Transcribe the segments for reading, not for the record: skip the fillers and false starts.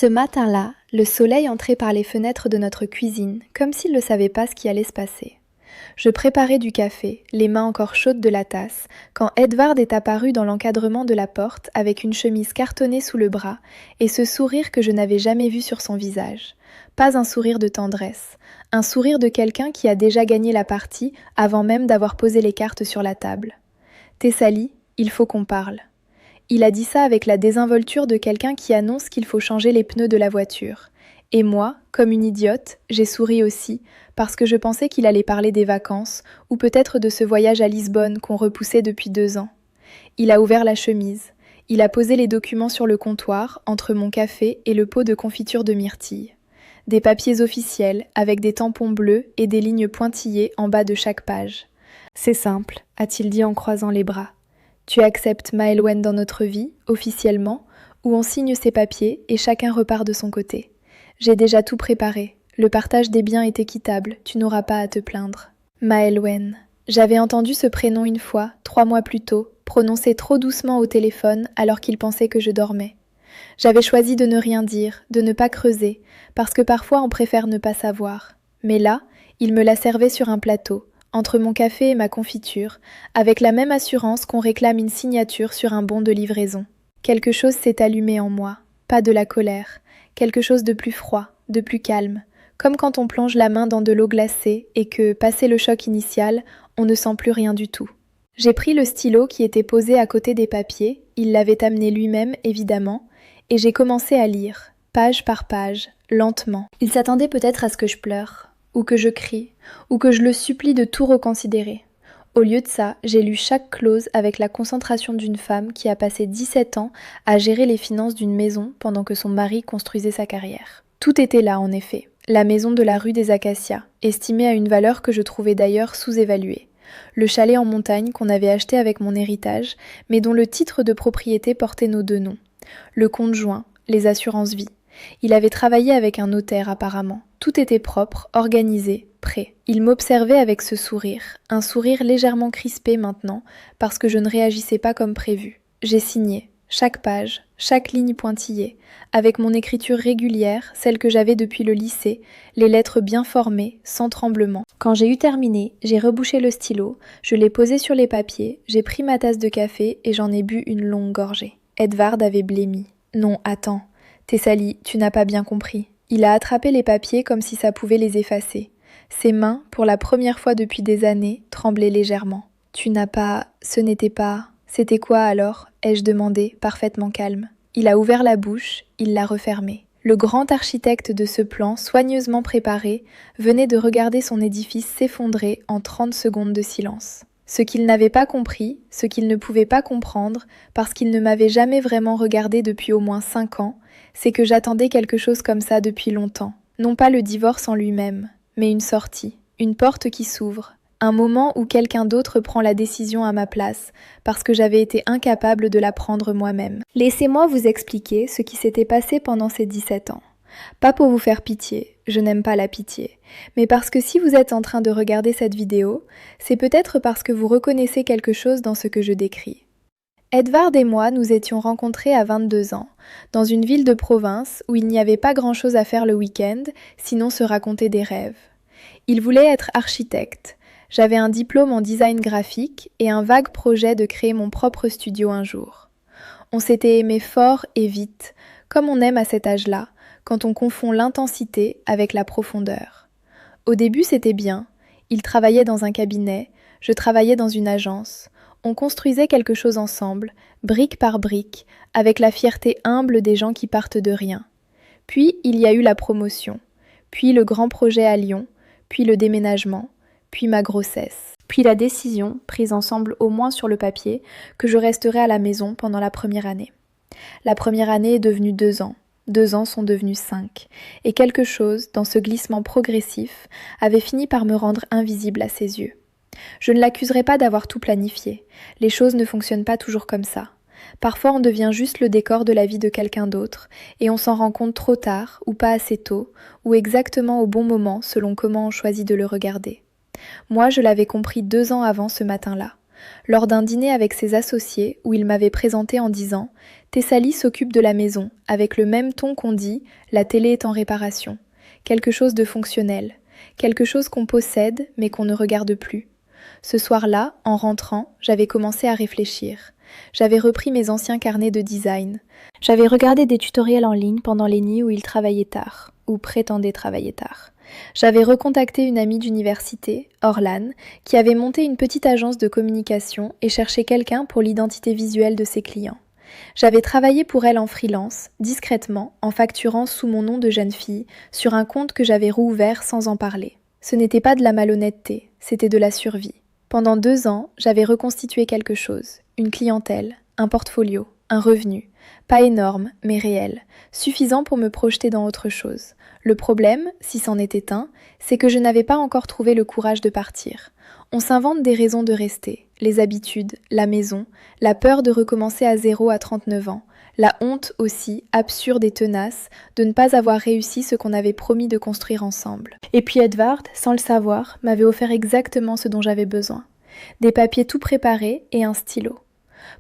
Ce matin-là, le soleil entrait par les fenêtres de notre cuisine, comme s'il ne savait pas ce qui allait se passer. Je préparais du café, les mains encore chaudes de la tasse, quand Edvard est apparu dans l'encadrement de la porte avec une chemise cartonnée sous le bras et ce sourire que je n'avais jamais vu sur son visage. Pas un sourire de tendresse, un sourire de quelqu'un qui a déjà gagné la partie avant même d'avoir posé les cartes sur la table. « Thessalie, il faut qu'on parle. » Il a dit ça avec la désinvolture de quelqu'un qui annonce qu'il faut changer les pneus de la voiture. Et moi, comme une idiote, j'ai souri aussi, parce que je pensais qu'il allait parler des vacances, ou peut-être de ce voyage à Lisbonne qu'on repoussait depuis 2 ans. Il a ouvert la chemise. Il a posé les documents sur le comptoir, entre mon café et le pot de confiture de myrtille. Des papiers officiels, avec des tampons bleus et des lignes pointillées en bas de chaque page. « C'est simple », a-t-il dit en croisant les bras. Tu acceptes Maëlwen dans notre vie, officiellement, ou on signe ces papiers et chacun repart de son côté. J'ai déjà tout préparé. Le partage des biens est équitable, tu n'auras pas à te plaindre. Maëlwen. J'avais entendu ce prénom une fois, 3 mois plus tôt, prononcé trop doucement au téléphone alors qu'il pensait que je dormais. J'avais choisi de ne rien dire, de ne pas creuser, parce que parfois on préfère ne pas savoir. Mais là, il me la servait sur un plateau, entre mon café et ma confiture, avec la même assurance qu'on réclame une signature sur un bon de livraison. Quelque chose s'est allumé en moi, pas de la colère, quelque chose de plus froid, de plus calme, comme quand on plonge la main dans de l'eau glacée et que, passé le choc initial, on ne sent plus rien du tout. J'ai pris le stylo qui était posé à côté des papiers, il l'avait amené lui-même, évidemment, et j'ai commencé à lire, page par page, lentement. Il s'attendait peut-être à ce que je pleure, ou que je crie, ou que je le supplie de tout reconsidérer. Au lieu de ça, j'ai lu chaque clause avec la concentration d'une femme qui a passé 17 ans à gérer les finances d'une maison pendant que son mari construisait sa carrière. Tout était là, en effet. La maison de la rue des Acacias, estimée à une valeur que je trouvais d'ailleurs sous-évaluée. Le chalet en montagne qu'on avait acheté avec mon héritage, mais dont le titre de propriété portait nos 2 noms. Le compte joint, les assurances vie. Il avait travaillé avec un notaire apparemment. Tout était propre, organisé, prêt. Il m'observait avec ce sourire, un sourire légèrement crispé maintenant, parce que je ne réagissais pas comme prévu. J'ai signé, chaque page, chaque ligne pointillée, avec mon écriture régulière, celle que j'avais depuis le lycée, les lettres bien formées, sans tremblement. Quand j'ai eu terminé, j'ai rebouché le stylo, je l'ai posé sur les papiers, j'ai pris ma tasse de café et j'en ai bu une longue gorgée. Edvard avait blêmi. Non, attends. Thessalie, tu n'as pas bien compris. Il a attrapé les papiers comme si ça pouvait les effacer. Ses mains, pour la première fois depuis des années, tremblaient légèrement. Tu n'as pas... Ce n'était pas... C'était quoi alors ? Ai-je demandé, parfaitement calme. Il a ouvert la bouche, il l'a refermée. Le grand architecte de ce plan, soigneusement préparé, venait de regarder son édifice s'effondrer en 30 secondes de silence. Ce qu'il n'avait pas compris, ce qu'il ne pouvait pas comprendre, parce qu'il ne m'avait jamais vraiment regardé depuis au moins 5 ans, c'est que j'attendais quelque chose comme ça depuis longtemps. Non pas le divorce en lui-même, mais une sortie, une porte qui s'ouvre, un moment où quelqu'un d'autre prend la décision à ma place, parce que j'avais été incapable de la prendre moi-même. Laissez-moi vous expliquer ce qui s'était passé pendant ces 17 ans. Pas pour vous faire pitié, je n'aime pas la pitié, mais parce que si vous êtes en train de regarder cette vidéo, c'est peut-être parce que vous reconnaissez quelque chose dans ce que je décris. Edvard et moi nous étions rencontrés à 22 ans, dans une ville de province où il n'y avait pas grand-chose à faire le week-end, sinon se raconter des rêves. Il voulait être architecte. J'avais un diplôme en design graphique et un vague projet de créer mon propre studio un jour. On s'était aimé fort et vite, comme on aime à cet âge-là, quand on confond l'intensité avec la profondeur. Au début, c'était bien. Il travaillait dans un cabinet, je travaillais dans une agence. On construisait quelque chose ensemble, brique par brique, avec la fierté humble des gens qui partent de rien. Puis, il y a eu la promotion, puis le grand projet à Lyon, puis le déménagement, puis ma grossesse, puis la décision, prise ensemble au moins sur le papier, que je resterai à la maison pendant la première année. La première année est devenue 2 ans. 2 ans sont devenus 5, et quelque chose, dans ce glissement progressif, avait fini par me rendre invisible à ses yeux. Je ne l'accuserai pas d'avoir tout planifié, les choses ne fonctionnent pas toujours comme ça. Parfois on devient juste le décor de la vie de quelqu'un d'autre, et on s'en rend compte trop tard, ou pas assez tôt, ou exactement au bon moment selon comment on choisit de le regarder. Moi je l'avais compris 2 ans avant ce matin-là. lors d'un dîner avec ses associés où il m'avait présenté en disant « Thessalie s'occupe de la maison », avec le même ton qu'on dit « La télé est en réparation », quelque chose de fonctionnel, quelque chose qu'on possède mais qu'on ne regarde plus. Ce soir-là, en rentrant, j'avais commencé à réfléchir. J'avais repris mes anciens carnets de design. J'avais regardé des tutoriels en ligne pendant les nuits où il travaillait tard, ou prétendait travailler tard. J'avais recontacté une amie d'université, Orlane, qui avait monté une petite agence de communication et cherchait quelqu'un pour l'identité visuelle de ses clients. J'avais travaillé pour elle en freelance, discrètement, en facturant sous mon nom de jeune fille, sur un compte que j'avais rouvert sans en parler. Ce n'était pas de la malhonnêteté, c'était de la survie. Pendant 2 ans, j'avais reconstitué quelque chose, une clientèle, un portfolio, un revenu, pas énorme, mais réel, suffisant pour me projeter dans autre chose. Le problème, si c'en était un, c'est que je n'avais pas encore trouvé le courage de partir. On s'invente des raisons de rester, les habitudes, la maison, la peur de recommencer à zéro à 39 ans, la honte aussi, absurde et tenace, de ne pas avoir réussi ce qu'on avait promis de construire ensemble. Et puis Edvard, sans le savoir, m'avait offert exactement ce dont j'avais besoin. Des papiers tout préparés et un stylo.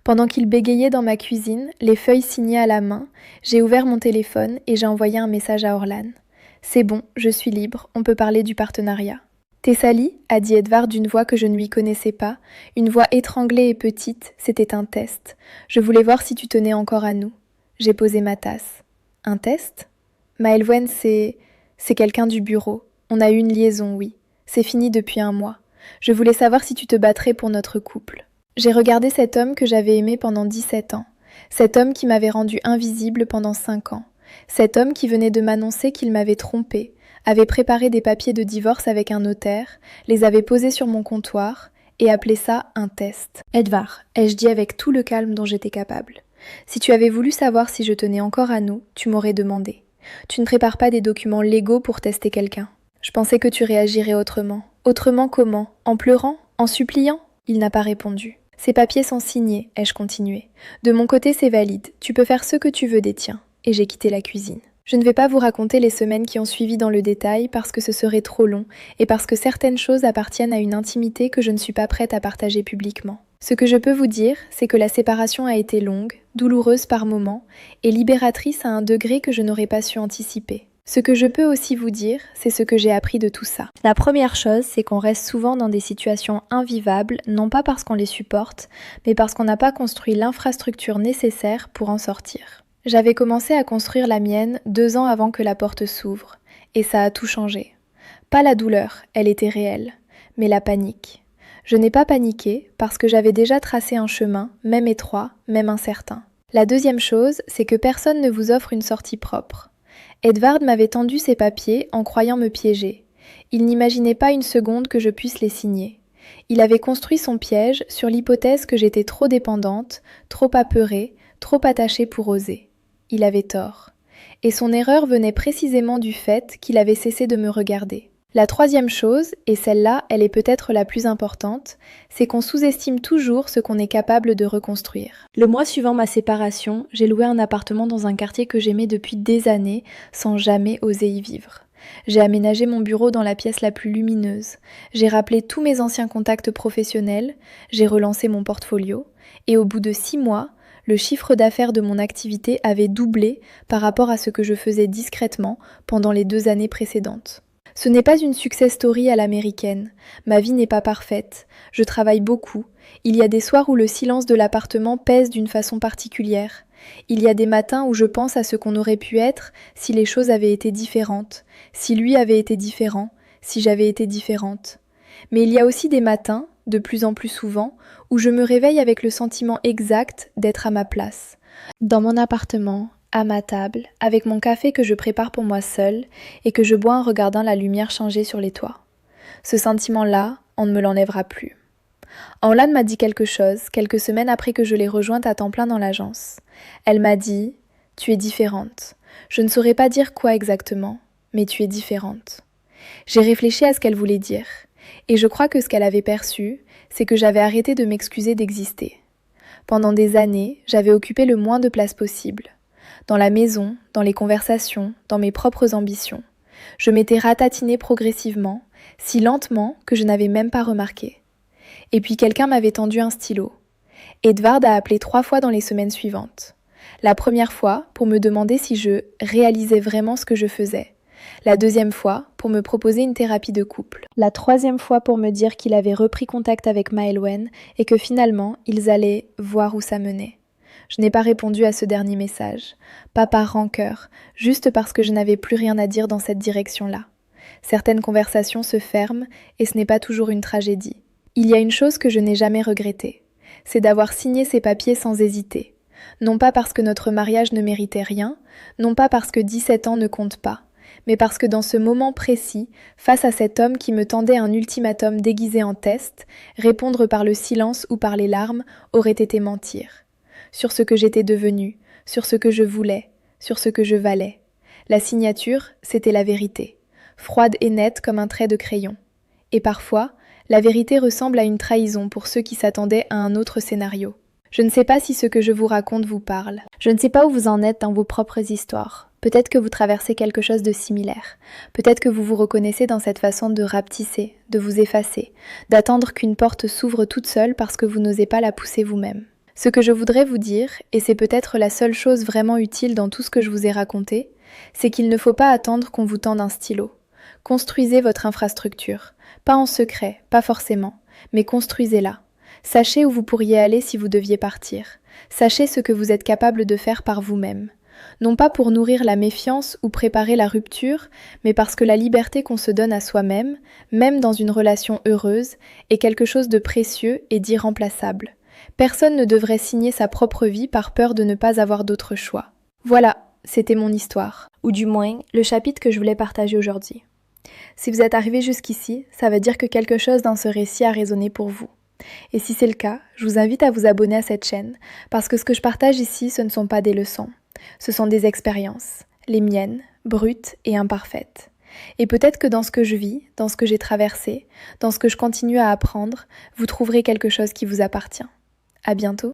Pendant qu'il bégayait dans ma cuisine, les feuilles signées à la main, j'ai ouvert mon téléphone et j'ai envoyé un message à Orlane. « C'est bon, je suis libre, on peut parler du partenariat. » « Thessalie, a dit Edvard d'une voix que je ne lui connaissais pas, une voix étranglée et petite, c'était un test. Je voulais voir si tu tenais encore à nous. J'ai posé ma tasse. Un test ? Maëlwen, c'est quelqu'un du bureau. On a eu une liaison, oui. C'est fini depuis 1 mois. Je voulais savoir si tu te battrais pour notre couple. J'ai regardé cet homme que j'avais aimé pendant 17 ans. Cet homme qui m'avait rendu invisible pendant 5 ans. Cet homme qui venait de m'annoncer qu'il m'avait trompée, avait préparé des papiers de divorce avec un notaire, les avait posés sur mon comptoir et appelé ça un test. « Edvard, ai-je dit avec tout le calme dont j'étais capable. Si tu avais voulu savoir si je tenais encore à nous, tu m'aurais demandé. Tu ne prépares pas des documents légaux pour tester quelqu'un. Je pensais que tu réagirais autrement. Autrement comment ? En pleurant ? En suppliant ? » Il n'a pas répondu. « Ces papiers sont signés, ai-je continué. De mon côté, c'est valide. Tu peux faire ce que tu veux des tiens. » Et j'ai quitté la cuisine. Je ne vais pas vous raconter les semaines qui ont suivi dans le détail parce que ce serait trop long et parce que certaines choses appartiennent à une intimité que je ne suis pas prête à partager publiquement. Ce que je peux vous dire, c'est que la séparation a été longue, douloureuse par moments et libératrice à un degré que je n'aurais pas su anticiper. Ce que je peux aussi vous dire, c'est ce que j'ai appris de tout ça. La première chose, c'est qu'on reste souvent dans des situations invivables, non pas parce qu'on les supporte, mais parce qu'on n'a pas construit l'infrastructure nécessaire pour en sortir. J'avais commencé à construire la mienne 2 ans avant que la porte s'ouvre, et ça a tout changé. Pas la douleur, elle était réelle, mais la panique. Je n'ai pas paniqué parce que j'avais déjà tracé un chemin, même étroit, même incertain. La deuxième chose, c'est que personne ne vous offre une sortie propre. Edvard m'avait tendu ses papiers en croyant me piéger. Il n'imaginait pas une seconde que je puisse les signer. Il avait construit son piège sur l'hypothèse que j'étais trop dépendante, trop apeurée, trop attachée pour oser. Il avait tort. Et son erreur venait précisément du fait qu'il avait cessé de me regarder. La troisième chose, et celle-là, elle est peut-être la plus importante, c'est qu'on sous-estime toujours ce qu'on est capable de reconstruire. Le mois suivant ma séparation, j'ai loué un appartement dans un quartier que j'aimais depuis des années, sans jamais oser y vivre. J'ai aménagé mon bureau dans la pièce la plus lumineuse. J'ai rappelé tous mes anciens contacts professionnels, j'ai relancé mon portfolio, et au bout de 6 mois, le chiffre d'affaires de mon activité avait doublé par rapport à ce que je faisais discrètement pendant les 2 années précédentes. Ce n'est pas une success story à l'américaine. Ma vie n'est pas parfaite. Je travaille beaucoup. Il y a des soirs où le silence de l'appartement pèse d'une façon particulière. Il y a des matins où je pense à ce qu'on aurait pu être si les choses avaient été différentes, si lui avait été différent, si j'avais été différente. Mais il y a aussi des matins, de plus en plus souvent, où je me réveille avec le sentiment exact d'être à ma place. Dans mon appartement, à ma table, avec mon café que je prépare pour moi seule et que je bois en regardant la lumière changer sur les toits. Ce sentiment-là, on ne me l'enlèvera plus. Orlane m'a dit quelque chose, quelques semaines après que je l'ai rejointe à temps plein dans l'agence. Elle m'a dit « Tu es différente. Je ne saurais pas dire quoi exactement, mais tu es différente. » J'ai réfléchi à ce qu'elle voulait dire, et je crois que ce qu'elle avait perçu, c'est que j'avais arrêté de m'excuser d'exister. Pendant des années, j'avais occupé le moins de place possible. Dans la maison, dans les conversations, dans mes propres ambitions. Je m'étais ratatinée progressivement, si lentement que je n'avais même pas remarqué. Et puis quelqu'un m'avait tendu un stylo. Edvard a appelé 3 fois dans les semaines suivantes. La première fois pour me demander si je réalisais vraiment ce que je faisais. La deuxième fois pour me proposer une thérapie de couple. La troisième fois pour me dire qu'il avait repris contact avec Maëlwen et que finalement ils allaient voir où ça menait. Je n'ai pas répondu à ce dernier message, pas par rancœur, juste parce que je n'avais plus rien à dire dans cette direction-là. Certaines conversations se ferment et ce n'est pas toujours une tragédie. Il y a une chose que je n'ai jamais regrettée, c'est d'avoir signé ces papiers sans hésiter. Non pas parce que notre mariage ne méritait rien, non pas parce que 17 ans ne comptent pas, mais parce que dans ce moment précis, face à cet homme qui me tendait un ultimatum déguisé en test, répondre par le silence ou par les larmes aurait été mentir. Sur ce que j'étais devenue, sur ce que je voulais, sur ce que je valais. La signature, c'était la vérité, froide et nette comme un trait de crayon. Et parfois, la vérité ressemble à une trahison pour ceux qui s'attendaient à un autre scénario. Je ne sais pas si ce que je vous raconte vous parle. Je ne sais pas où vous en êtes dans vos propres histoires. Peut-être que vous traversez quelque chose de similaire. Peut-être que vous vous reconnaissez dans cette façon de rapetisser, de vous effacer, d'attendre qu'une porte s'ouvre toute seule parce que vous n'osez pas la pousser vous-même. Ce que je voudrais vous dire, et c'est peut-être la seule chose vraiment utile dans tout ce que je vous ai raconté, c'est qu'il ne faut pas attendre qu'on vous tende un stylo. Construisez votre infrastructure. Pas en secret, pas forcément, mais construisez-la. Sachez où vous pourriez aller si vous deviez partir. Sachez ce que vous êtes capable de faire par vous-même. Non pas pour nourrir la méfiance ou préparer la rupture, mais parce que la liberté qu'on se donne à soi-même, même dans une relation heureuse, est quelque chose de précieux et d'irremplaçable. Personne ne devrait signer sa propre vie par peur de ne pas avoir d'autre choix. Voilà, c'était mon histoire, ou du moins le chapitre que je voulais partager aujourd'hui. Si vous êtes arrivé jusqu'ici, ça veut dire que quelque chose dans ce récit a résonné pour vous. Et si c'est le cas, je vous invite à vous abonner à cette chaîne, parce que ce que je partage ici, ce ne sont pas des leçons. Ce sont des expériences, les miennes, brutes et imparfaites. Et peut-être que dans ce que je vis, dans ce que j'ai traversé, dans ce que je continue à apprendre, vous trouverez quelque chose qui vous appartient. À bientôt.